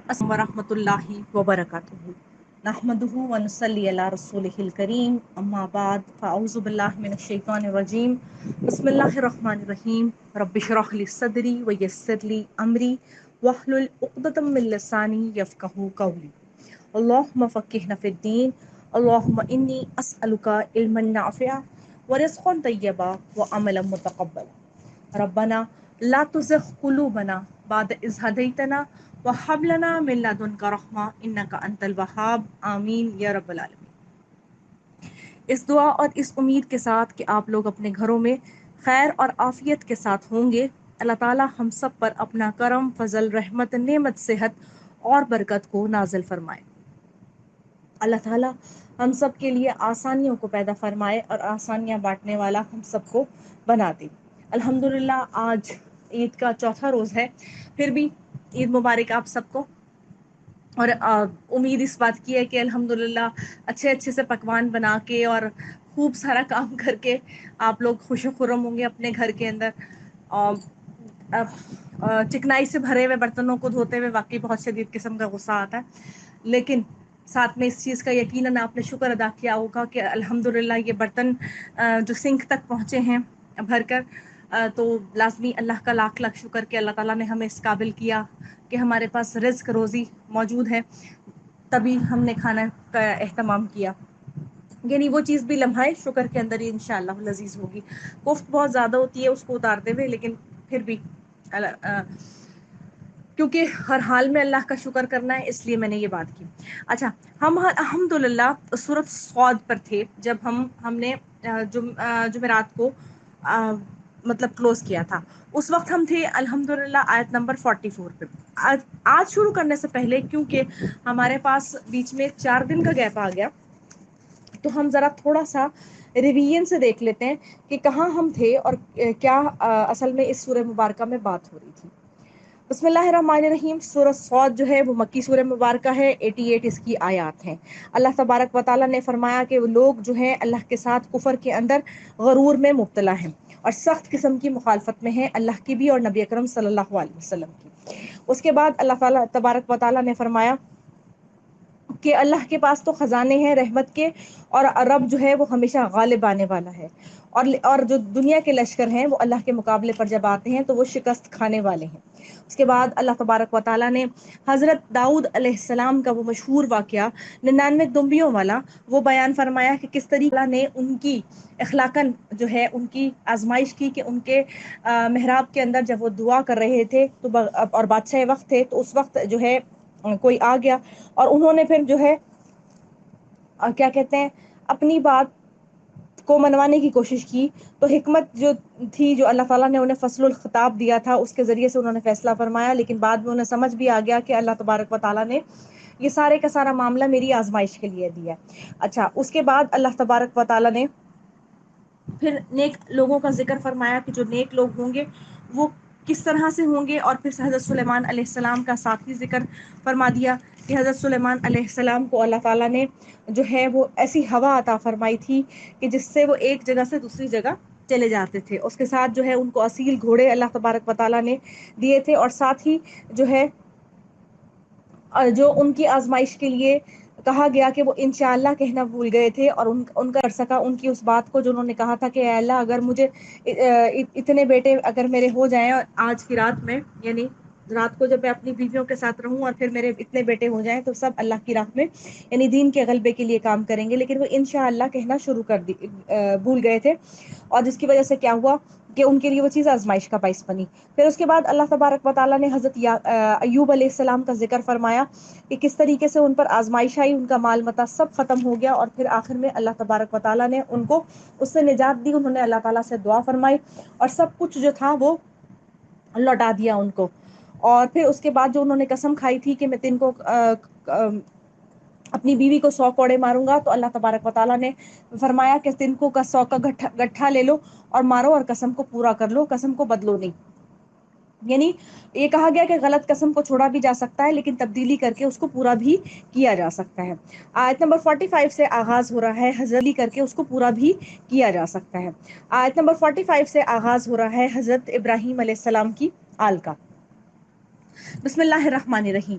السلام ورحمۃ اللہ وبرکاتہ نحمده ونصلی علی رسولہ الکریم اما بعد فاعوذ باللہ من الشیطان الرجیم بسم اللہ الرحمن الرحیم رب اشرح لی صدری ویسر لی امری واحلل عقدۃ من لسانی یفقہوا قولی اللہم فقہنا فی الدین اللہم انی اسألک علما نافعا ورزقا طیبا وعملا متقبلا ربنا لا تزغ قلوبنا بعد اذ ہدیتنا وہب لنا من لدنک رحمہ انک انت الوہاب آمین یا رب العالمین۔ اس دعا اور اس امید کے ساتھ کہ آپ لوگ اپنے گھروں میں خیر اور عافیت کے ساتھ ہوں گے، اللہ تعالی ہم سب پر اپنا کرم، فضل، رحمت، نعمت، صحت اور برکت کو نازل فرمائے۔ اللہ تعالی ہم سب کے لیے آسانیوں کو پیدا فرمائے اور آسانیاں بانٹنے والا ہم سب کو بنا دے۔ الحمدللہ آج عید کا چوتھا روز ہے، پھر بھی عید مبارک آپ سب کو، اور امید اس بات کی ہے کہ الحمدللہ اچھے سے پکوان بنا کے اور خوب سارا کام کر کے آپ لوگ خوش و خرم ہوں گے اپنے گھر کے اندر۔ چکنائی سے بھرے ہوئے برتنوں کو دھوتے ہوئے واقعی بہت شدید قسم کا غصہ آتا ہے، لیکن ساتھ میں اس چیز کا یقیناً آپ نے شکر ادا کیا ہوگا کہ الحمدللہ یہ برتن جو سنک تک پہنچے ہیں بھر کر، تو لازمی اللہ کا لاکھ لاکھ شکر کہ اللہ تعالیٰ نے ہمیں اس قابل کیا کہ ہمارے پاس رزق روزی موجود ہے، تبھی ہم نے کھانا کا اہتمام کیا۔ یعنی وہ چیز بھی لمحہ شکر کے اندر ہی انشاءاللہ لذیذ ہوگی۔ کوفت بہت زیادہ ہوتی ہے اس کو اتارتے ہوئے، لیکن پھر بھی کیونکہ ہر حال میں اللہ کا شکر کرنا ہے، اس لیے میں نے یہ بات کی۔ اچھا، ہم الحمدللہ سورۃ صاد پر تھے جب ہم نے جمعرات کو مطلب کلوز کیا تھا۔ اس وقت ہم تھے الحمدللہ آیت نمبر 44 پہ۔ آج شروع کرنے سے پہلے کیونکہ ہمارے پاس بیچ میں 4 دن کا گیپ آ گیا، تو ہم ذرا تھوڑا سا ریویژن سے دیکھ لیتے ہیں کہ کہاں ہم تھے اور کیا اصل میں اس سورہ مبارکہ میں بات ہو رہی تھی۔ بسم اللہ الرحمن الرحیم۔ سورہ صاد جو ہے وہ مکی سورہ مبارکہ ہے، 88 اس کی آیات ہیں۔ اللہ تبارک و تعالیٰ نے فرمایا کہ وہ لوگ جو ہیں اللہ کے ساتھ کفر کے اندر غرور میں مبتلا ہیں اور سخت قسم کی مخالفت میں ہیں اللہ کی بھی اور نبی اکرم صلی اللہ علیہ وسلم کی۔ اس کے بعد اللہ تعالیٰ تبارک و تعالیٰ نے فرمایا کہ اللہ کے پاس تو خزانے ہیں رحمت کے، اور رب جو ہے وہ ہمیشہ غالب آنے والا ہے، اور جو دنیا کے لشکر ہیں وہ اللہ کے مقابلے پر جب آتے ہیں تو وہ شکست کھانے والے ہیں۔ اس کے بعد اللہ تبارک و تعالیٰ نے حضرت داؤد علیہ السلام کا وہ مشہور واقعہ 99 دمبیوں والا وہ بیان فرمایا کہ کس طریقے نے ان کی اخلاقاً جو ہے ان کی آزمائش کی کہ ان کے محراب کے اندر جب وہ دعا کر رہے تھے تو اور بادشاہ وقت تھے، تو اس وقت جو ہے کوئی آ گیا اور انہوں نے پھر جو ہے کیا کہتے ہیں اپنی بات کو منوانے کی کوشش کی، تو حکمت جو تھی جو اللہ تعالیٰ نے انہیں فصل الخطاب دیا تھا اس کے ذریعے سے انہوں نے فیصلہ فرمایا، لیکن بعد میں انہیں سمجھ بھی آ گیا کہ اللہ تبارک و تعالیٰ نے یہ سارے کا سارا معاملہ میری آزمائش کے لیے دیا۔ اچھا، اس کے بعد اللہ تبارک و تعالیٰ نے پھر نیک لوگوں کا ذکر فرمایا کہ جو نیک لوگ ہوں گے وہ کس طرح سے ہوں گے، اور پھر حضرت سلیمان علیہ السلام کا ساتھ ہی ذکر فرما دیا کہ حضرت سلیمان علیہ السلام کو اللہ تعالیٰ نے جو ہے وہ ایسی ہوا عطا فرمائی تھی کہ جس سے وہ ایک جگہ سے دوسری جگہ چلے جاتے تھے۔ اس کے ساتھ جو ہے ان کو اصیل گھوڑے اللہ تبارک و تعالیٰ نے دیے تھے، اور ساتھ ہی جو ہے جو ان کی آزمائش کے لیے کہا گیا کہ وہ انشاءاللہ کہنا بھول گئے تھے، اور ان کا کر سکا ان کی اس بات کو جو انہوں نے کہا تھا کہ اے اللہ اگر مجھے اتنے بیٹے اگر میرے ہو جائیں آج کی رات میں، یعنی رات کو جب میں اپنی بیویوں کے ساتھ رہوں اور پھر میرے اتنے بیٹے ہو جائیں تو سب اللہ کی راہ میں یعنی دین کے غلبے کے لیے کام کریں گے، لیکن وہ انشاءاللہ کہنا شروع بھول گئے تھے، اور جس کی وجہ سے کیا ہوا کہ ان کے لیے وہ چیز آزمائش کا باعث بنی۔ پھر اس کے بعد اللہ تبارک و تعالیٰ نے حضرت ایوب علیہ السلام کا ذکر فرمایا کہ کس طریقے سے ان پر آزمائش آئی، ان کا مال متاع سب ختم ہو گیا، اور پھر آخر میں اللہ تبارک و تعالیٰ نے ان کو اس سے نجات دی، انہوں نے اللہ تعالیٰ سے دعا فرمائی اور سب کچھ جو تھا وہ لوٹا دیا ان کو۔ اور پھر اس کے بعد جو انہوں نے قسم کھائی تھی کہ میں تین کو اپنی بیوی کو 100 کوڑے ماروں گا، تو اللہ تبارک و تعالیٰ نے فرمایا کہ تن کو 100 کا گٹھا لے لو اور مارو اور قسم کو پورا کر لو، قسم کو بدلو نہیں۔ یعنی یہ کہا گیا کہ غلط قسم کو چھوڑا بھی جا سکتا ہے لیکن تبدیلی کر کے اس کو پورا بھی کیا جا سکتا ہے۔ آیت نمبر 45 سے آغاز ہو رہا ہے، حضرت کر کے اس کو پورا بھی کیا جا سکتا ہے۔ آیت نمبر 45 سے آغاز ہو رہا ہے حضرت ابراہیم علیہ السلام کی آل کا۔ بسم اللہ الرحمن الرحیم۔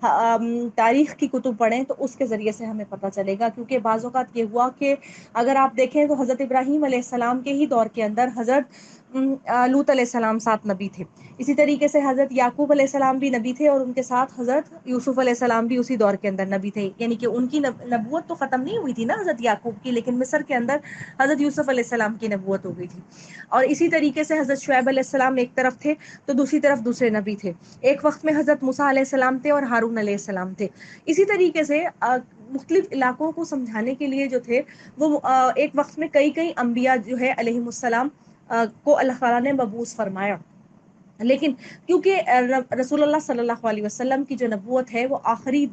تاریخ کی کتب پڑھیں تو اس کے ذریعے سے ہمیں پتہ چلے گا. کیونکہ بعض اوقات یہ ہوا کہ اگر آپ دیکھیں تو حضرت ابراہیم علیہ السلام کے ہی دور کے اندر حضرت لوط علیہ السلام 7 نبی تھے. اسی طریقے سے حضرت یعقوب علیہ السلام بھی نبی تھے، اور ان کے ساتھ حضرت یوسف علیہ السلام بھی اسی دور کے اندر نبی تھے. یعنی کہ ان کی نبوت تو ختم نہیں ہوئی تھی نا حضرت یعقوب کی، لیکن مصر کے اندر حضرت یوسف علیہ السلام کی نبوت ہو گئی تھی. اور اسی طریقے سے حضرت شعیب علیہ السلام ایک طرف تھے تو دوسری طرف دوسرے نبی تھے. ایک وقت میں حضرت موسیٰ علیہ السلام تھے اور ہارون علیہ السلام تھے. اسی طریقے سے مختلف علاقوں کو سمجھانے کے لیے جو تھے وہ ایک وقت میں کئی انبیاء جو ہے علیہم السلام کو اللہ تعالیٰ نے مبعوث فرمایا. لیکن کیونکہ رسول اللہ صلی اللہ علیہ وسلم کی جو نبوت ہے وہ آخری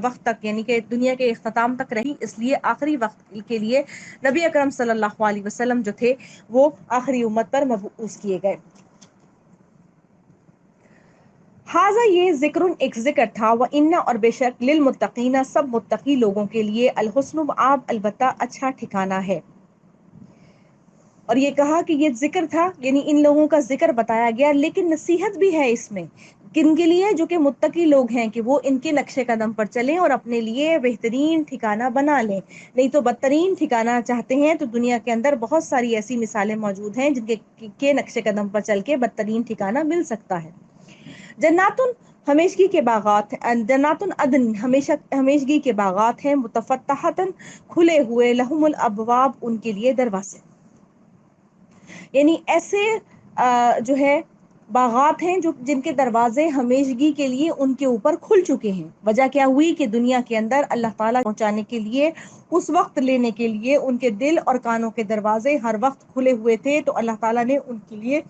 وقت تک، یعنی کہ دنیا کے اختتام تک رہی، اس لیے آخری وقت کے لیے نبی اکرم صلی اللہ علیہ وسلم جو تھے وہ آخری امت پر مبعوث کیے گئے. حاضہ یہ ایک ذکر تھا، وَإِنَّ اور بے شک لِلْمُتَّقِينَ سب متقی لوگوں کے لیے الحسن مآب البتہ اچھا ٹھکانہ ہے. اور یہ کہا کہ یہ ذکر تھا، یعنی ان لوگوں کا ذکر بتایا گیا، لیکن نصیحت بھی ہے اس میں. کن کے لیے؟ جو کہ متقی لوگ ہیں، کہ وہ ان کے نقش قدم پر چلیں اور اپنے لیے بہترین ٹھکانہ بنا لیں. نہیں تو بدترین ٹھکانہ چاہتے ہیں تو دنیا کے اندر بہت ساری ایسی مثالیں موجود ہیں جن کے نقش قدم پر چل کے بدترین ٹھکانہ مل سکتا ہے. جناتن ہمیشگی کے باغات، جناتن عدن ہمیشگی کے باغات ہیں، متفتحتن کھلے ہوئے، لہم الابواب ان کے لیے دروازے. یعنی ایسے جو ہے باغات ہیں جن کے دروازے ہمیشگی کے لیے ان کے اوپر کھل چکے ہیں. وجہ کیا ہوئی کہ دنیا کے اندر اللہ تعالیٰ پہنچانے کے لیے، اس وقت لینے کے لیے ان کے دل اور کانوں کے دروازے ہر وقت کھلے ہوئے تھے. تو اللہ تعالیٰ نے ان کے لیے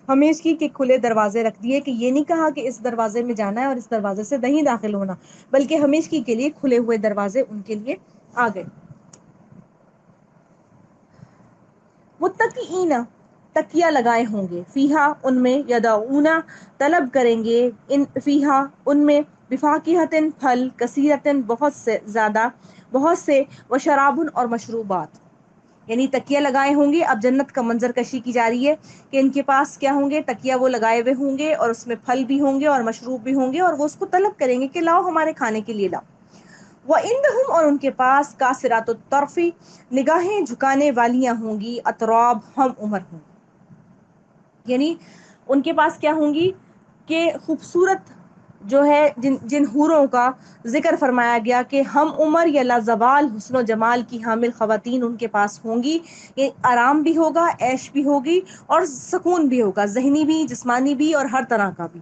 ہمیشگی کے کھلے دروازے رکھ دیے، کہ یہ نہیں کہا کہ اس دروازے میں جانا ہے اور اس دروازے سے نہیں داخل ہونا، بلکہ ہمیشگی کے لیے کھلے ہوئے دروازے ان کے لیے آ گئے. متقین تکیہ لگائے ہوں گے، فیہا ان میں، یدعون طلب کریں گے، ان فیہا ان میں، بفاکہۃ پھل، کثیرۃ بہت سے زیادہ، بہت سے، وشرابن اور مشروبات. یعنی تکیہ لگائے ہوں گے. اب جنت کا منظر کشی کی جا رہی ہے کہ ان کے پاس کیا ہوں گے، تکیہ وہ لگائے ہوئے ہوں گے، اور اس میں پھل بھی ہوں گے اور مشروب بھی ہوں گے، اور وہ اس کو طلب کریں گے کہ لاؤ ہمارے کھانے کے لیے لاؤ. وَعِندَهُمْ اور ان کے پاس، قاصرات الطرف نگاہیں جھکانے والیاں ہوں گی، اطراب ہم عمر ہوں گی. یعنی ان کے پاس کیا ہوں گی کہ خوبصورت جو ہے جن حوروں کا ذکر فرمایا گیا کہ ہم عمر یا لازوال حسن و جمال کی حامل خواتین ان کے پاس ہوں گی. یہ آرام بھی ہوگا، عیش بھی ہوگی، اور سکون بھی ہوگا، ذہنی بھی، جسمانی بھی، اور ہر طرح کا بھی.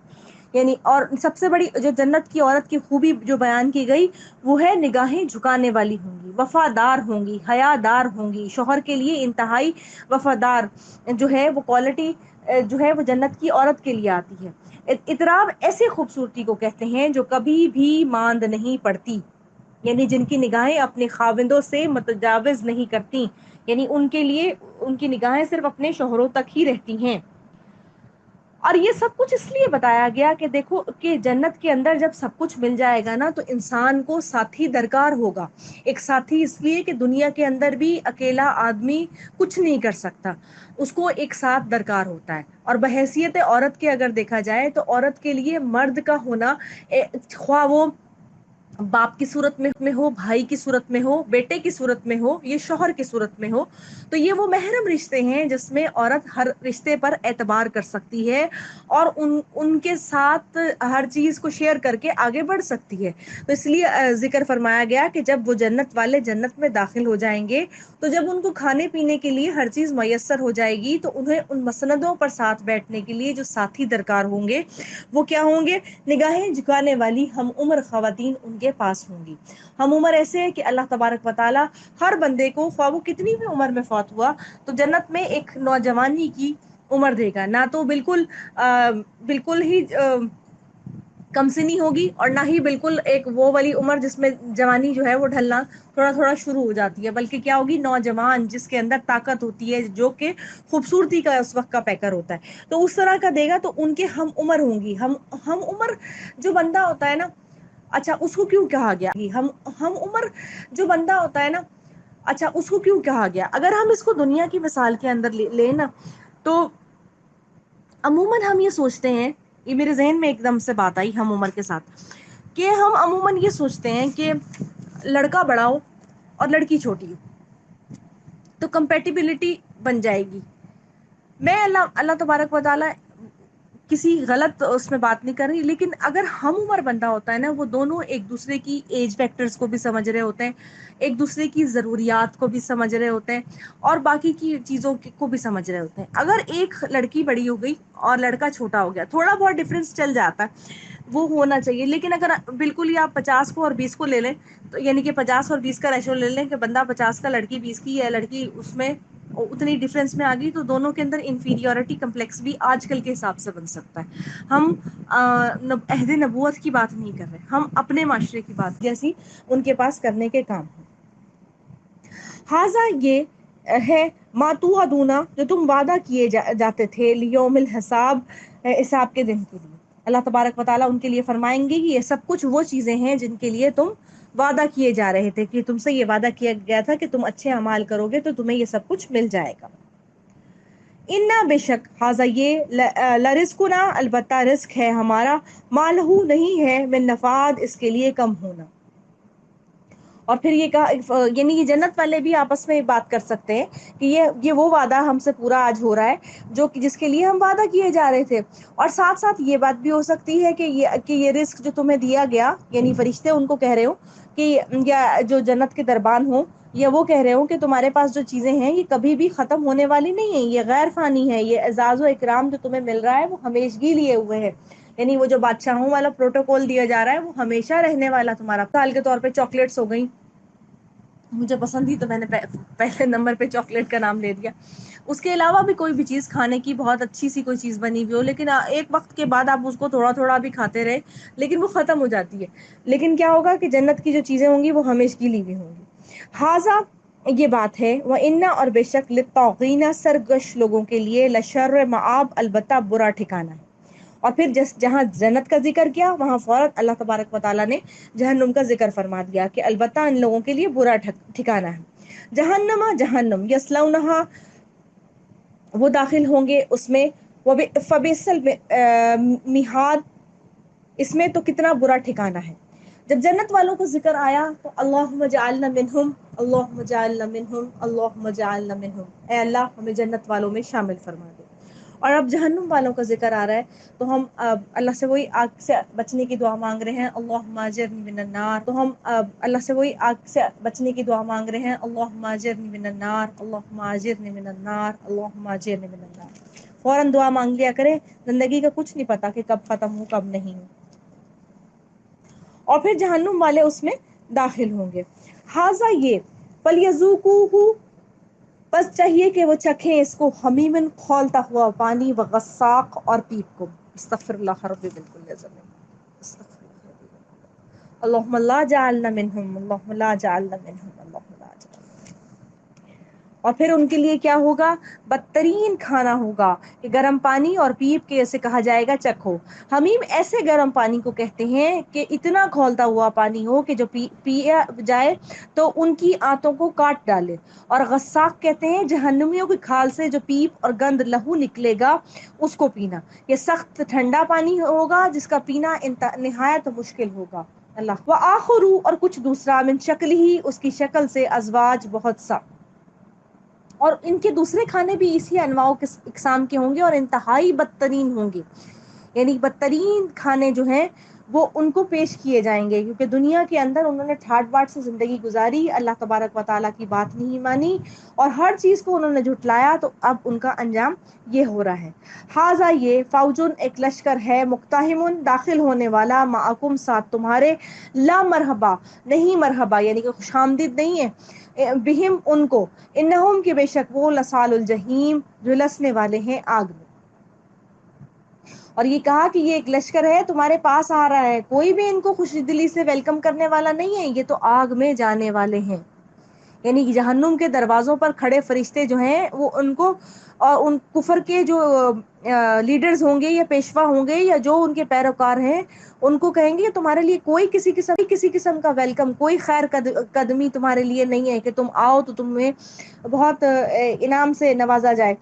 یعنی اور سب سے بڑی جو جنت کی عورت کی خوبی جو بیان کی گئی وہ ہے نگاہیں جھکانے والی ہوں گی، وفادار ہوں گی، حیادار ہوں گی، شوہر کے لیے انتہائی وفادار جو ہے وہ کوالٹی جو ہے وہ جنت کی عورت کے لیے آتی ہے. اطراب ایسے خوبصورتی کو کہتے ہیں جو کبھی بھی ماند نہیں پڑتی، یعنی جن کی نگاہیں اپنے خاوندوں سے متجاوز نہیں کرتی، یعنی ان کے لیے ان کی نگاہیں صرف اپنے شوہروں تک ہی رہتی ہیں. اور یہ سب کچھ اس لیے بتایا گیا کہ دیکھو کہ جنت کے اندر جب سب کچھ مل جائے گا نا تو انسان کو ساتھی درکار ہوگا. ایک ساتھی اس لیے کہ دنیا کے اندر بھی اکیلا آدمی کچھ نہیں کر سکتا، اس کو ایک ساتھ درکار ہوتا ہے. اور بحیثیت عورت کے اگر دیکھا جائے تو عورت کے لیے مرد کا ہونا، خواہ وہ باپ کی صورت میں ہو، بھائی کی صورت میں ہو، بیٹے کی صورت میں ہو، یہ شوہر کی صورت میں ہو، تو یہ وہ محرم رشتے ہیں جس میں عورت ہر رشتے پر اعتبار کر سکتی ہے اور ان کے ساتھ ہر چیز کو شیئر کر کے آگے بڑھ سکتی ہے. تو اس لیے ذکر فرمایا گیا کہ جب وہ جنت والے جنت میں داخل ہو جائیں گے تو جب ان کو کھانے پینے کے لیے ہر چیز میسر ہو جائے گی تو انہیں ان مسندوں پر ساتھ بیٹھنے کے لیے جو ساتھی درکار ہوں گے وہ کیا ہوں گے، نگاہیں جھکانے والی ہم عمر خواتین ان کے پاس ہوں گی. ہم عمر ایسے ہے کہ اللہ تبارک و تعالی ہر بندے کو، خواہ وہ کتنی بھی عمر میں فوت ہوا، تو جنت میں ایک نوجوانی کی عمر دے گا. نہ تو بالکل ہی کم سنی ہوگی، اور نہ ہی بالکل ایک وہ والی عمر جس میں جوانی جو ہے وہ ڈھلنا تھوڑا تھوڑا شروع ہو جاتی ہے، بلکہ کیا ہوگی، نوجوان جس کے اندر طاقت ہوتی ہے، جو کہ خوبصورتی کا اس وقت کا پیکر ہوتا ہے، تو اس طرح کا دے گا. تو ان کے ہم عمر ہوں گی. ہم عمر جو بندہ ہوتا ہے نا، اچھا اس کو کیوں کہا گیا ہم عمر جو بندہ ہوتا ہے نا، اچھا اس کو کیوں کہا گیا؟ اگر ہم اس کو دنیا کی مثال کے اندر لیں نا تو عموماً ہم یہ سوچتے ہیں، یہ میرے ذہن میں ایک دم سے بات آئی ہم عمر کے ساتھ، کہ ہم عموماً یہ سوچتے ہیں کہ لڑکا بڑا ہو اور لڑکی چھوٹی ہو تو کمپیٹیبلٹی بن جائے گی. میں اللہ تبارک و تعالی کسی غلط اس میں بات نہیں کر رہی، لیکن اگر ہم عمر بندہ ہوتا ہے نا، وہ دونوں ایک دوسرے کی ایج فیکٹرز کو بھی سمجھ رہے ہوتے ہیں، ایک دوسرے کی ضروریات کو بھی سمجھ رہے ہوتے ہیں، اور باقی کی چیزوں کو بھی سمجھ رہے ہوتے ہیں. اگر ایک لڑکی بڑی ہو گئی اور لڑکا چھوٹا ہو گیا، تھوڑا بہت ڈفرینس چل جاتا ہے، وہ ہونا چاہیے. لیکن اگر بالکل ہی آپ 50 کو اور 20 کو لے لیں، تو یعنی کہ 50 اور 20 کا ریشو لے لیں کہ بندہ 50 کا لڑکی 20 کی ہے، لڑکی اس میں اتنی ڈفرینس میں آ گئی، تو دونوں کے اندر انفیریورٹی کمپلیکس بھی آج کل کے حساب سے بن سکتا ہے. ہم عہد نبوت کی بات نہیں کر رہے، ہم اپنے معاشرے کی بات جیسی ان کے پاس کرنے کے کام ہیں. ہاذا یہ ہے ما توعدون، جو تم وعدہ کیے جاتے تھے، لیوم الحساب، حساب کے دن کے لیے. اللہ تبارک و تعالیٰ ان کے لیے فرمائیں گے کہ یہ سب کچھ وہ چیزیں ہیں جن کے لیے تم وعدہ کیے جا رہے تھے، کہ تم سے یہ وعدہ کیا گیا تھا کہ تم اچھے اعمال کرو گے تو تمہیں یہ سب کچھ مل جائے گا. انا بے شک ہاذا یہ لرزقنا، البتہ رزق ہے ہمارا، مالہ نہیں ہے من نفاد، اس کے لیے کم ہونا. اور پھر یہ کہا، یعنی یہ جنت والے بھی آپس میں بات کر سکتے ہیں کہ یہ وہ وعدہ ہم سے پورا آج ہو رہا ہے جو جس کے لیے ہم وعدہ کیے جا رہے تھے. اور ساتھ ساتھ یہ بات بھی ہو سکتی ہے کہ یہ رزق جو تمہیں دیا گیا، یعنی فرشتے ان کو کہہ رہے ہو کہ یا جو جنت کے دربان ہو، یا وہ کہہ رہے ہو کہ تمہارے پاس جو چیزیں ہیں یہ کبھی بھی ختم ہونے والی نہیں ہیں، یہ غیر فانی ہے، یہ اعزاز و اکرام جو تمہیں مل رہا ہے وہ ہمیشگی لیے ہوئے ہے. یعنی وہ جو بادشاہوں والا پروٹوکول دیا جا رہا ہے وہ ہمیشہ رہنے والا تمہارا. مثال کے طور پہ چاکلیٹس ہو گئی، مجھے پسند ہی تو میں نے پہلے نمبر پہ چاکلیٹ کا نام لے دیا. اس کے علاوہ بھی کوئی بھی چیز کھانے کی بہت اچھی سی کوئی چیز بنی ہوئی ہو، لیکن ایک وقت کے بعد آپ اس کو تھوڑا تھوڑا بھی کھاتے رہے لیکن وہ ختم ہو جاتی ہے. لیکن کیا ہوگا کہ جنت کی جو چیزیں ہوں گی وہ ہمیشہ لی ہوئی ہوں گی. ہاذا یہ بات ہے، وَإِنَّ اور بے شک للطاغین، سرگش لوگوں کے لیے، لشر مآب، البتہ برا ٹھکانہ ہے. اور پھر جہاں جنت کا ذکر کیا وہاں فوراً اللہ تبارک و تعالیٰ نے جہنم کا ذکر فرما دیا کہ البتہ ان لوگوں کے لیے برا ٹھکانہ ہے. جہنم یصلونہا، وہ داخل ہوں گے اس میں، فبئس المہاد، اس میں تو کتنا برا ٹھکانہ ہے. جب جنت والوں کا ذکر آیا تو اللہم اجعلنا منہم، اللہم اجعلنا منہم، اللہم اجعلنا منہم، اے اللہ ہمیں جنت والوں میں شامل فرما دے. اور اب جہنم والوں کا ذکر آ رہا ہے تو ہم اللہ سے وہی آگ سے بچنے کی دعا مانگ رہے ہیں، اللہم اجرنی من النار. تو ہم اللہ سے وہی آگ سے بچنے کی دعا مانگ رہے ہیں، اللہم اجرنی من النار، اللہم اجرنی من النار، اللہم اجرنی من النار. فوراً دعا مانگ لیا کریں، زندگی کا کچھ نہیں پتا کہ کب ختم ہو کب نہیں ہو. اور پھر جہنم والے اس میں داخل ہوں گے. ہاذا یہ، فلیذوقوہ، بس چاہیے کہ وہ چکھیں اس کو، حمیمن کھولتا ہوا پانی، وغساق اور پیپ کو. استغفر اللہ ربی بالکل اللہم لا جعلنا منہم، اللہم لا جعلنا منہم، اللہم لا جعلنا. اور پھر ان کے لیے کیا ہوگا؟ بدترین کھانا ہوگا کہ گرم پانی اور پیپ کے اسے کہا جائے گا چکھو. حمیم ایسے گرم پانی کو کہتے ہیں کہ اتنا کھولتا ہوا پانی ہو کہ جو پیا جائے تو ان کی آنتوں کو کاٹ ڈالے. اور غساق کہتے ہیں جہنمیوں کی کھال سے جو پیپ اور گند لہو نکلے گا اس کو پینا. یہ سخت ٹھنڈا پانی ہوگا جس کا پینا نہایت مشکل ہوگا. اللہ وآخر، اور کچھ دوسرا، من شکل ہی، اس کی شکل سے، ازواج، بہت سا. اور ان کے دوسرے کھانے بھی اسی انواع و اقسام کے ہوں گے اور انتہائی بدترین ہوں گے. یعنی بدترین کھانے جو ہیں وہ ان کو پیش کیے جائیں گے، کیونکہ دنیا کے اندر انہوں نے ٹھاٹ باٹ سے زندگی گزاری، اللہ تبارک و تعالیٰ کی بات نہیں مانی اور ہر چیز کو انہوں نے جھٹلایا، تو اب ان کا انجام یہ ہو رہا ہے. ہاذا یہ، فوجن ایک لشکر ہے، مقتحم داخل ہونے والا، معکم ساتھ تمہارے، لا مرحبا نہیں مرحبا یعنی کہ خوش آمدید نہیں ہے، بہم ان کو، انہم کے بے شک وہ، لصال الجحیم جھلسنے والے ہیں آگ میں. اور یہ کہا کہ یہ ایک لشکر ہے تمہارے پاس آ رہا ہے، کوئی بھی ان کو خوش دلی سے ویلکم کرنے والا نہیں ہے، یہ تو آگ میں جانے والے ہیں. یعنی کہ جہنم کے دروازوں پر کھڑے فرشتے جو ہیں وہ ان کو، اور ان کفر کے جو لیڈرز ہوں گے یا پیشوا ہوں گے یا جو ان کے پیروکار ہیں ان کو کہیں گے تمہارے لیے کوئی کسی قسم کا ویلکم، کوئی خیر قدمی تمہارے لیے نہیں ہے کہ تم آؤ تو تمہیں بہت انعام سے نوازا جائے،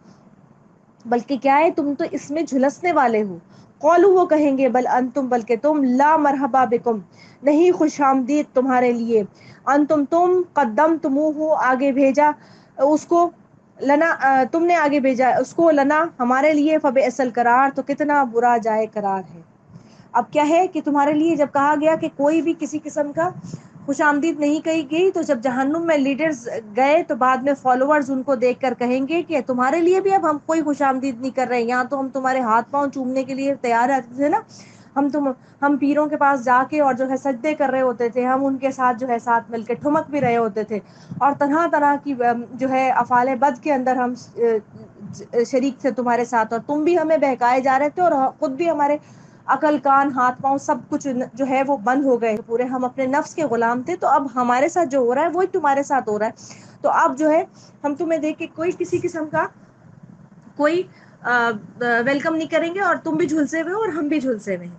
بلکہ کیا ہے تم تو اس میں جھلسنے والے ہو. قولوا وہ کہیں گے بل انتم بلکہ تم، لا مرحبا بکم نہیں خوش آمدید تمہارے لیے، انتم تم قدمتموہ آگے بھیجا اس کو، لنا تم نے آگے بھیجا اس کو، لنا ہمارے لیے، فبئس القرار تو کتنا برا جائے قرار ہے۔ اب کیا ہے کہ تمہارے لیے جب کہا گیا کہ کوئی بھی کسی قسم کا خوش آمدید نہیں کہی گئی، تو جب جہنم میں لیڈرز گئے تو بعد میں فالوورز ان کو دیکھ کر کہیں گے کہ تمہارے لیے بھی اب ہم کوئی خوش آمدید نہیں کر رہے، یہاں تو ہم تمہارے ہاتھ پاؤں چومنے کے لیے تیار رہتے تھے نا، ہم پیروں کے پاس جا کے اور جو ہے سجدے کر رہے ہوتے تھے، ہم ان کے ساتھ جو ہے ساتھ مل کے ٹھمک بھی رہے ہوتے تھے، اور طرح طرح کی جو ہے افعال بد کے اندر ہم شریک تھے تمہارے ساتھ، اور تم بھی ہمیں بہکائے جا رہے تھے، اور خود بھی ہمارے عقل کان ہاتھ پاؤں سب کچھ جو ہے وہ بند ہو گئے پورے، ہم اپنے نفس کے غلام تھے، تو اب ہمارے ساتھ جو ہو رہا ہے وہی تمہارے ساتھ ہو رہا ہے، تو اب جو ہے ہم تمہیں دیکھ کے کوئی کسی قسم کا کوئی ویلکم نہیں کریں گے، اور تم بھی جھلسے ہوئے ہو اور ہم بھی جھلسے ہوئے ہیں۔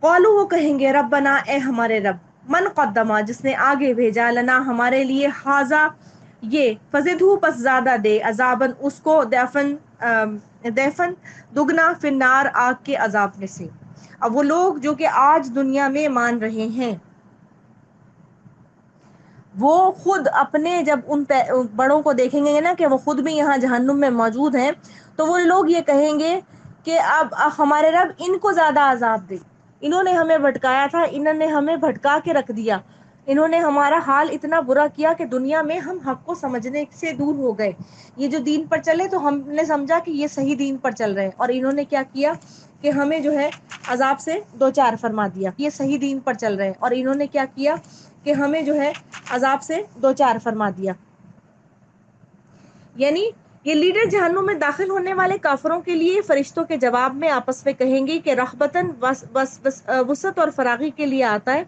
قولوا وہ کہیں گے ربنا اے ہمارے رب، من قدما جس نے آگے بھیجا، لنا ہمارے لیے، حاذا یہ، فزدہ پس زیادہ دے، عذابن اس کو، دیفن دگنا، فی النار آگ کے عذاب میں سے۔ اب وہ لوگ جو کہ آج دنیا میں مان رہے ہیں، وہ خود اپنے جب ان بڑوں کو دیکھیں گے نا کہ وہ خود بھی یہاں جہنم میں موجود ہیں، تو وہ لوگ یہ کہیں گے کہ اب ہمارے رب ان کو زیادہ عذاب دے، انہوں نے ہمیں بھٹکایا تھا، انہوں نے ہمیں بھٹکا کے رکھ دیا، انہوں نے ہمارا حال اتنا برا کیا کہ دنیا میں ہم حق کو سمجھنے سے دور ہو گئے، یہ جو دین پر چلے تو ہم نے سمجھا کہ یہ صحیح دین پر چل رہے ہیں، اور انہوں نے کیا کیا کہ ہمیں جو ہے عذاب سے دو چار فرما دیا، یہ صحیح دین پر چل رہے ہیں، اور انہوں نے کیا کیا کہ ہمیں جو ہے عذاب سے دو چار فرما دیا۔ یعنی یہ لیڈر جہنم میں داخل ہونے والے کافروں کے لیے فرشتوں کے جواب میں آپس میں کہیں گے کہ رغبتاً وسعت اور فراغی کے لیے آتا ہے،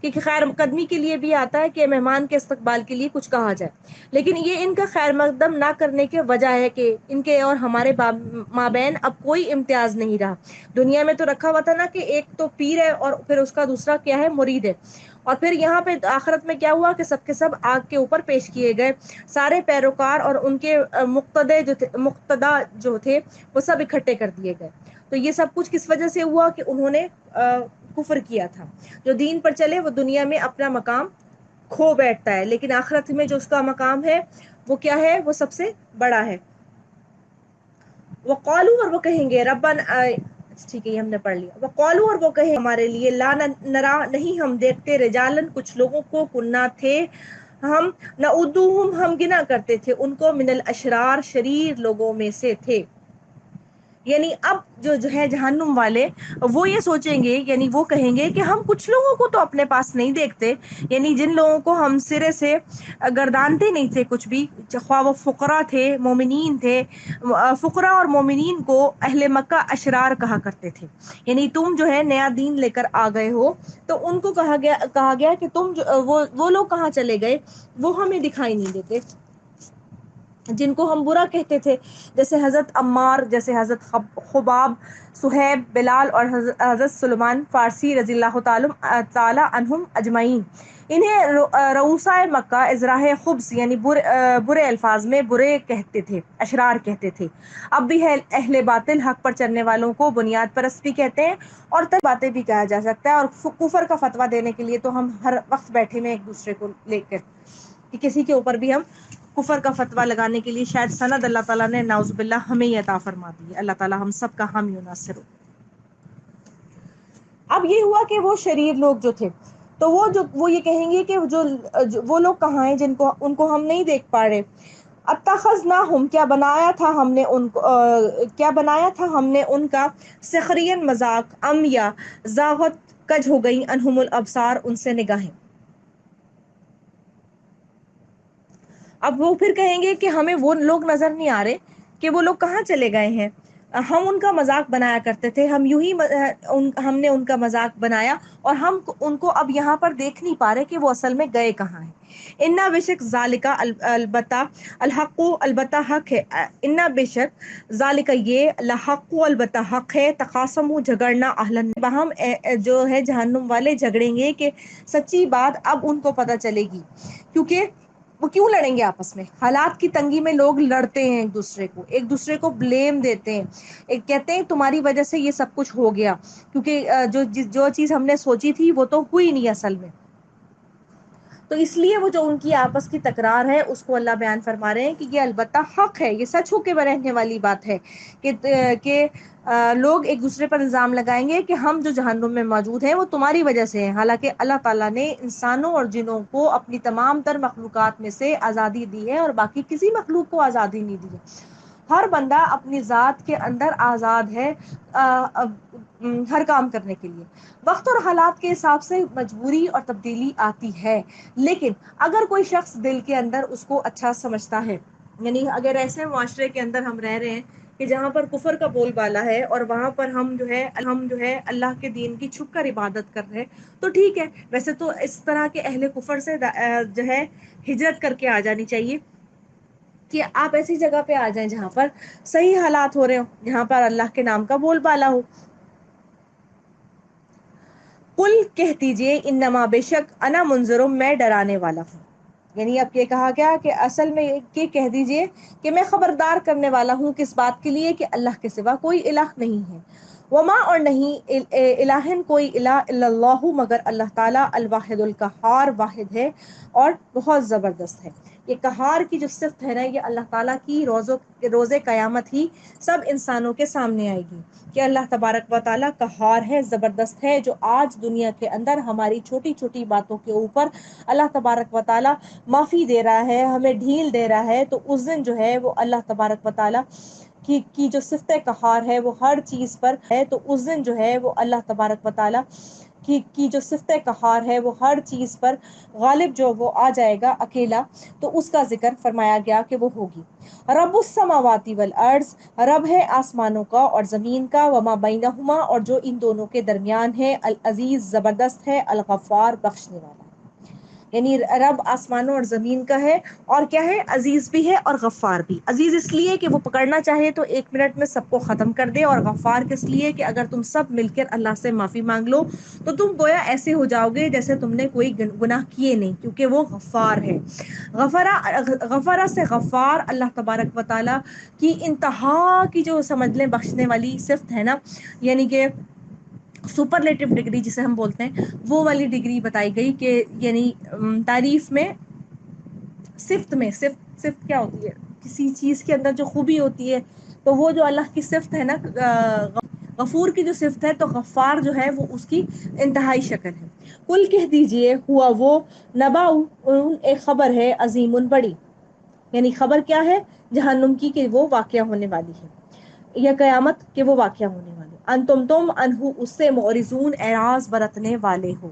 کہ خیر مقدمی کے لیے بھی آتا ہے کہ مہمان کے استقبال کے لیے کچھ کہا جائے، لیکن یہ ان کا خیر مقدم نہ کرنے کی وجہ ہے کہ ان کے اور ہمارے مابین اب کوئی امتیاز نہیں رہا۔ دنیا میں تو رکھا ہوا تھا نا کہ ایک تو پیر ہے اور پھر اس کا دوسرا کیا ہے، مرید ہے، اور پھر یہاں پہ آخرت میں کیا ہوا کہ سب کے سب آگ کے اوپر پیش کیے گئے، سارے پیروکار اور ان کے مقتدا جو تھے وہ سب اکٹھے کر دیے گئے۔ تو یہ سب کچھ کس وجہ سے ہوا کہ انہوں نے کفر کیا تھا۔ جو دین پر چلے وہ دنیا میں اپنا مقام کھو بیٹھتا ہے، لیکن آخرت میں جو اس کا مقام ہے وہ کیا ہے، وہ سب سے بڑا ہے۔ وقالو اور وہ کہیں گے ربنا، ٹھیک ہے یہ ہم نے پڑھ لیا، وقالو اور وہ کہیں ہمارے لیے، لا نرا نہیں ہم دیکھتے، رجالن کچھ لوگوں کو، کننا تھے ہم، نعدوہم ہم گنا کرتے تھے ان کو، من الاشرار شریر لوگوں میں سے تھے۔ یعنی اب جو ہے جہنم والے وہ یہ سوچیں گے، یعنی وہ کہیں گے کہ ہم کچھ لوگوں کو تو اپنے پاس نہیں دیکھتے، یعنی جن لوگوں کو ہم سرے سے گردانتے نہیں تھے کچھ بھی، خواہ وہ فقراء تھے مومنین تھے، فقراء اور مومنین کو اہل مکہ اشرار کہا کرتے تھے، یعنی تم جو ہے نیا دین لے کر آ گئے ہو، تو ان کو کہا گیا کہ تم وہ لوگ کہاں چلے گئے، وہ ہمیں دکھائی نہیں دیتے، جن کو ہم برا کہتے تھے، جیسے حضرت عمار، جیسے حضرت خباب، صہیب، بلال اور حضرت سلمان فارسی رضی اللہ تعالی عنہم اجمعین، انہیں رؤسائے مکہ ازراہ خبث یعنی برے الفاظ میں برے کہتے تھے، اشرار کہتے تھے۔ اب بھی اہل باطل حق پر چلنے والوں کو بنیاد پرست بھی کہتے ہیں، اور تب باتیں بھی کہا جا سکتا ہے، اور کفر کا فتویٰ دینے کے لیے تو ہم ہر وقت بیٹھے میں ایک دوسرے کو لے کر کہ کسی کے اوپر بھی ہم کفر کا فتویٰ لگانے کے لیے شاید سند اللہ تعالیٰ نے نعوذ باللہ ہمیں ہی عطا فرما دی ہے، اللہ تعالیٰ ہم سب کا حامی و ناصر ہو۔ اب یہ ہوا کہ وہ شریر لوگ جو تھے، تو وہ یہ کہیں گے کہ وہ لوگ کہاں ہیں جن کو ان کو ہم نہیں دیکھ پا رہے، اتخذناہم کیا بنایا تھا ہم نے ان کو، کیا بنایا تھا ہم نے ان کا، سخریا مذاق، ام یا زاغت کج ہو گئی، انہم الابصار ان سے نگاہیں۔ اب وہ پھر کہیں گے کہ ہمیں وہ لوگ نظر نہیں آ رہے کہ وہ لوگ کہاں چلے گئے ہیں، ہم ان کا مذاق بنایا کرتے تھے، ہم یوں ہی ہم نے ان کا مذاق بنایا، اور ہم ان کو اب یہاں پر دیکھ نہیں پا رہے کہ وہ اصل میں گئے کہاں ہیں۔ انا بشک ذالکا البتہ الحق البتہ حق ہے، انا بشک ذالکا یہ الحق البتہ حق ہے، تقاسموا جھگڑنا، اہلن باہم جو ہے جہنم والے جھگڑیں گے کہ سچی بات اب ان کو پتہ چلے گی، کیونکہ وہ کیوں لڑیں گے آپس میں؟ حالات کی تنگی میں لوگ لڑتے ہیں، ایک دوسرے کو بلیم دیتے ہیں، ایک کہتے ہیں تمہاری وجہ سے یہ سب کچھ ہو گیا، کیونکہ جو چیز ہم نے سوچی تھی وہ تو ہوئی نہیں اصل میں۔ تو اس لیے وہ جو ان کی آپس کی تکرار ہے اس کو اللہ بیان فرما رہے ہیں کہ یہ البتہ حق ہے، یہ سچ ہو کے رہنے والی بات ہے کہ لوگ ایک دوسرے پر الزام لگائیں گے کہ ہم جو جہنم میں موجود ہیں وہ تمہاری وجہ سے ہیں، حالانکہ اللہ تعالیٰ نے انسانوں اور جنوں کو اپنی تمام تر مخلوقات میں سے آزادی دی ہے اور باقی کسی مخلوق کو آزادی نہیں دی ہے۔ ہر بندہ اپنی ذات کے اندر آزاد ہے ہر کام کرنے کے لیے۔ وقت اور حالات کے حساب سے مجبوری اور تبدیلی آتی ہے، لیکن اگر کوئی شخص دل کے اندر اس کو اچھا سمجھتا ہے، یعنی اگر ایسے معاشرے کے اندر ہم رہ رہے ہیں کہ جہاں پر کفر کا بول بالا ہے اور وہاں پر ہم جو ہے اللہ کے دین کی چھپ کر عبادت کر رہے ہیں تو ٹھیک ہے، ویسے تو اس طرح کے اہل کفر سے جو ہے ہجرت کر کے آ جانی چاہیے کہ آپ ایسی جگہ پہ آ جائیں جہاں پر صحیح حالات ہو رہے ہوں، جہاں پر اللہ کے نام کا بول بالا ہو۔ قل کہہ دیجئے انما بے شک انا منذرم میں ڈرانے والا ہوں، یعنی اب یہ کہا گیا کہ اصل میں یہ کہہ دیجئے کہ میں خبردار کرنے والا ہوں کس بات کے لیے کہ اللہ کے سوا کوئی الہ نہیں ہے، وما اور نہیں الہن کوئی الہ الا اللہ مگر اللہ تعالیٰ الواحد القہار واحد ہے اور بہت زبردست ہے۔ یہ قہار کی جو صفت ہے نا یہ اللہ تعالیٰ کی روز قیامت ہی سب انسانوں کے سامنے آئے گی کہ اللہ تبارک و تعالیٰ قہار ہے، زبردست ہے، جو آج دنیا کے اندر ہماری چھوٹی چھوٹی باتوں کے اوپر اللہ تبارک و تعالیٰ معافی دے رہا ہے، ہمیں ڈھیل دے رہا ہے، تو اس دن جو ہے وہ اللہ تبارک و تعالیٰ کی جو صفت قہار ہے وہ ہر چیز پر ہے، تو اس دن جو ہے وہ اللہ تبارک و تعالیٰ کی جو صفت قہار ہے وہ ہر چیز پر غالب جو وہ آ جائے گا اکیلا، تو اس کا ذکر فرمایا گیا کہ وہ ہوگی۔ رب السماوات والارض، رب ہے آسمانوں کا اور زمین کا، وما بینہما اور جو ان دونوں کے درمیان ہے، العزیز زبردست ہے، الغفار بخشنے والا، یعنی رب آسمانوں اور زمین کا ہے اور کیا ہے، عزیز بھی ہے اور غفار بھی۔ عزیز اس لیے کہ وہ پکڑنا چاہے تو 1 منٹ میں سب کو ختم کر دے، اور غفار کس لیے کہ اگر تم سب مل کر اللہ سے معافی مانگ لو تو تم گویا ایسے ہو جاؤ گے جیسے تم نے کوئی گناہ کیے نہیں، کیونکہ وہ غفار ہے۔ غفرہ سے غفار اللہ تبارک و تعالیٰ کی انتہا کی جو سمجھ لیں بخشنے والی صفت ہے نا، یعنی کہ سپرلیٹو ڈگری جسے ہم بولتے ہیں، وہ والی ڈگری بتائی گئی کہ یعنی تعریف میں صفت کیا ہوتی ہے، کسی چیز کے اندر جو خوبی ہوتی ہے، تو وہ جو اللہ کی صفت ہے نا غفور کی جو صفت ہے، تو غفار جو ہے وہ اس کی انتہائی شکل ہے۔ کل کہہ دیجئے ہوا وہ نبا ایک خبر ہے عظیم بڑی، یعنی خبر کیا ہے، جہنم کی کہ وہ واقعہ ہونے والی ہے، یا قیامت کہ وہ واقعہ ہونے والی، تم انہو اس سے معرضون اعراض برتنے والے ہو،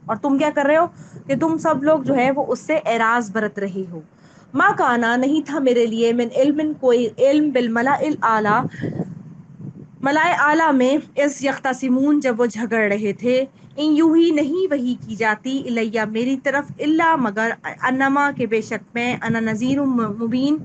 اور تم کیا کر رہے ہو کہ تم سب لوگ جو ہے وہ اس سے اعراض برت رہی ہو۔ ما کانا نہیں تھا میرے لیے من علم کوئی علم بالملأ الاعلی ملائے اعلیٰ میں، اس یختصمون جب وہ جھگڑ رہے تھے، ان یوں ہی نہیں وحی کی جاتی الیہ میری طرف الا مگر انما کہ بے شک میں انا نذیر مبین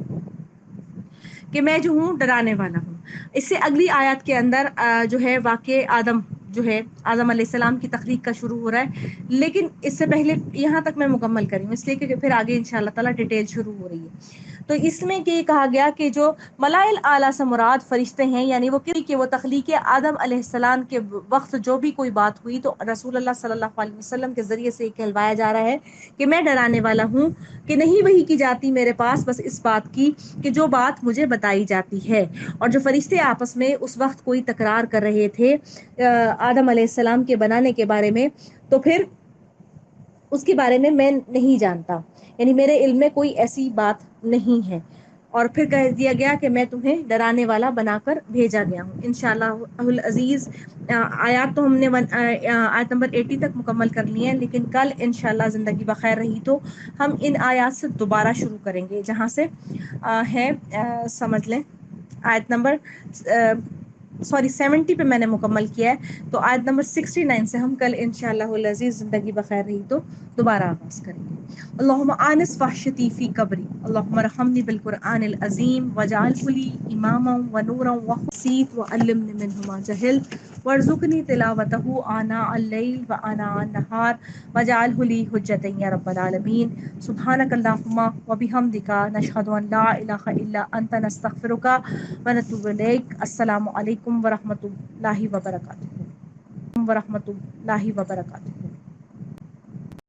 کہ میں جو ہوں ڈرانے والا ہوں۔ اس سے اگلی آیات کے اندر جو ہے واقع آدم جو ہے آدم علیہ السلام کی تخلیق کا شروع ہو رہا ہے، لیکن اس سے پہلے یہاں تک میں مکمل کروں اس لیے کہ پھر آگے انشاءاللہ تعالیٰ ڈیٹیل شروع ہو رہی ہے۔ تو اس میں کہ کہا گیا کہ جو ملائل اعلیٰ سے مراد فرشتے ہیں، یعنی وہ کہ وہ تخلیق آدم علیہ السلام کے وقت جو بھی کوئی بات ہوئی تو رسول اللہ صلی اللہ علیہ وسلم کے ذریعے سے کہلوایا جا رہا ہے کہ میں ڈرانے والا ہوں، کہ نہیں وحی کی جاتی میرے پاس بس اس بات کی کہ جو بات مجھے بتائی جاتی ہے۔ اور جو فرشتے آپس میں اس وقت کوئی تکرار کر رہے تھے آدم علیہ السلام کے بنانے کے بارے میں، تو پھر اس کے بارے میں نہیں جانتا، یعنی میرے علم میں کوئی ایسی بات نہیں ہے، اور پھر کہہ دیا گیا کہ میں تمہیں ڈرانے والا بنا کر بھیجا گیا ہوں۔ انشاءاللہ العزیز آیات تو ہم نے آیت نمبر 80 تک مکمل کر لی ہیں، لیکن کل انشاءاللہ زندگی بخیر رہی تو ہم ان آیات سے دوبارہ شروع کریں گے جہاں سے ہے سمجھ لیں آیت نمبر 70 پہ میں نے مکمل کیا ہے، تو آیت نمبر 69 سے ہم کل انشاءاللہ العزیز زندگی بخیر رہی تو دوبارہ آغاز کریں گے۔ اللہم آنس وحشتی فی قبری، اللہم رحمنی بالقرآن العظیم وجعلہ لی اماما ونورا وحسیت وعلمنی منہ ما جہلت وارزقنی تلاوتہ آناء اللیل وآناء النہار واجعلہ لی حجۃ یا رب العالمین. سبحانک اللہم وبحمدک نشہد ان لا الہ الا انت نستغفرک ونتوب الیک. السلام علیکم ورحمۃ اللہ وبرکاتہ.